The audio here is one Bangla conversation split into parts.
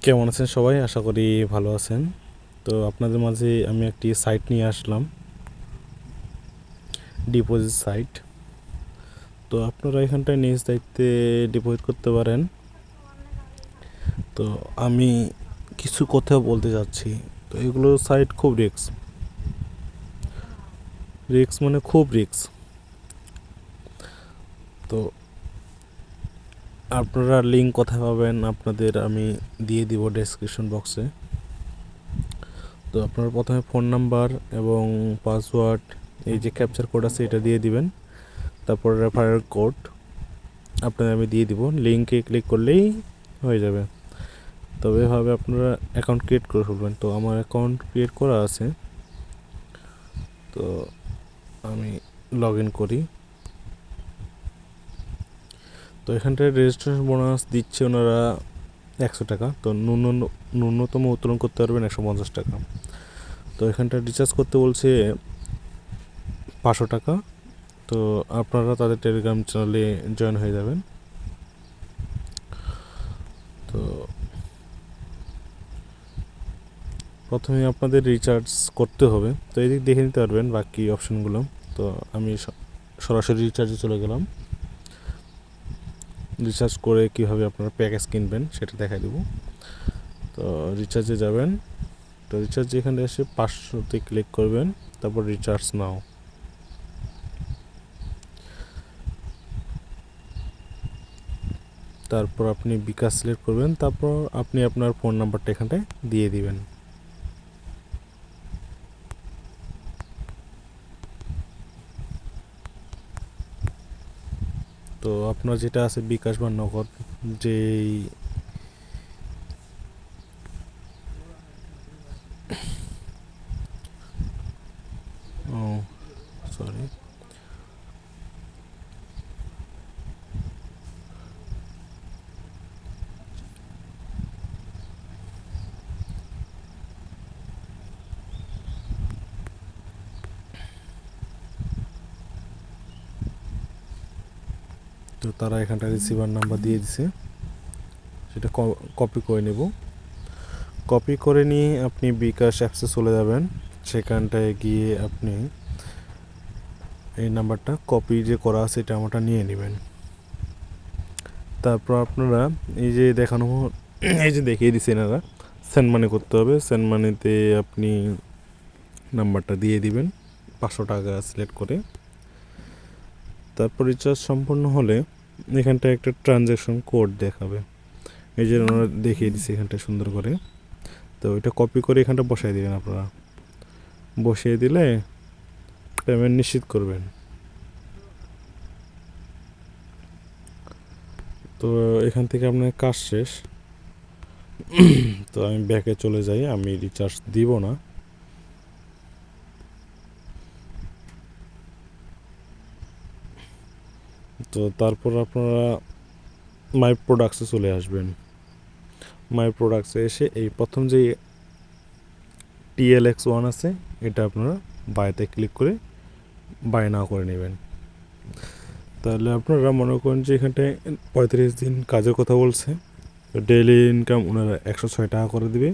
কেমন আছেন সবাই? আশা করি ভালো আছেন। তো আপনাদের মাঝে আমি একটি সাইট নিয়ে আসলাম, ডিপোজিট সাইট। তো আপনারা এখানটায় নিজ দায়িত্বে ডিপোজিট করতে পারেন। তো আমি কিছু কথা বলতে যাচ্ছি। তো এগুলো সাইট খুব রিস্ক, মানে খুব রিস্ক। তো আপনারা লিঙ্ক কোথায় পাবেন আপনাদের আমি দিয়ে দিব ডেসক্রিপশন বক্সে। তো আপনারা প্রথমে ফোন নাম্বার এবং পাসওয়ার্ড, এই যে ক্যাপচার কোড আছে এটা দিয়ে দিবেন। তারপর রেফারেল কোড আপনাদের আমি দিয়ে দিব, লিঙ্কে ক্লিক করলেই হয়ে যাবে। তবে এভাবে আপনারা অ্যাকাউন্ট ক্রিয়েট করে ফেলবেন। তো আমার অ্যাকাউন্ট ক্রিয়েট করা আছে, তো আমি লগ ইন করি। তো এখানটায় রেজিস্ট্রেশন বোনাস দিচ্ছে ওনারা 100 টাকা। তো ন্যূনতম উত্তোলন করতে পারবেন 150 টাকা। তো এখানটা রিচার্জ করতে বলছে 500 টাকা। তো আপনারা তাদের টেলিগ্রাম চ্যানেলে জয়েন হয়ে যাবেন। তো প্রথমে আপনাদের রিচার্জ করতে হবে। তো এদিক দেখে নিতে পারবেন বাকি অপশানগুলো। তো আমি সরাসরি রিচার্জে চলে গেলাম। রিচার্জ করে কীভাবে আপনারা প্যাকেজ কিনবেন সেটা দেখাই দেবো। তো রিচার্জে যাবেন। তো রিচার্জ এখানে এসে 500তে ক্লিক করবেন, তারপর রিচার্জ নাও। তারপর আপনি বিকাশ সিলেক্ট করবেন, তারপর আপনি আপনার ফোন নাম্বারটা এখানটায় দিয়ে দিবেন। তো আপনার যেটা আছে বিকাশ বা নগদ, যেই সরি তো তারা এখানটা রিসিভার নাম্বার দিয়ে দিছে, সেটা কপি করে নেব। কপি করে নিয়ে আপনি বিকাশ অ্যাপসে চলে যাবেন। সেখানটায় গিয়ে আপনি এই নাম্বারটা কপি যে করা আছে এটা আমারটা নিয়ে নেবেন। তারপর আপনারা এই যে দেখানো, এই যে দেখিয়ে দিচ্ছে এনারা, সেন্ড মানি করতে হবে। সেন্ড মানিতে আপনি নাম্বারটা দিয়ে দিবেন 500 টাকা সিলেক্ট করে। তারপর রিচার্জ সম্পূর্ণ হলে এখানটা একটা ট্রানজ্যাকশন কোড দেখাবে, এই যে ওনারা দেখিয়ে দিচ্ছে এখানটা সুন্দর করে। তো এটা কপি করে এখানটা বসাই দিবেন। আপনারা বসিয়ে দিলে পেমেন্ট নিশ্চিত করবেন। তো এখান থেকে আপনার কাজ শেষ। তো আমি ব্যাকে চলে যাই, আমি রিচার্জ দিব না। তো তারপর আপনারা মাই প্রোডাক্টসে চলে আসবেন। মাই প্রোডাক্টসে এসে এই প্রথম যে TLX1 আছে এটা আপনারা বাইতে ক্লিক করে বাই নাও করে নেবেন। তাহলে আপনারা মনে করেন যে এখানটায় 35 দিন কাজের কথা বলছে। ডেইলি ইনকাম ওনারা 106 টাকা করে দিবে।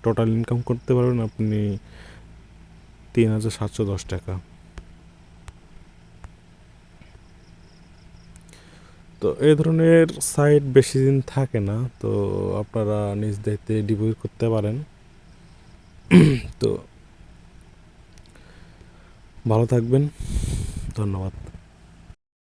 টোটাল ইনকাম করতে পারবেন আপনি 3710 টাকা। তো এই ধরনের সাইট বেশি দিন থাকে না, তো আপনারা নিজ দায়িত্বে ডিপোজিট করতে পারেন। তো ভালো থাকবেন, ধন্যবাদ।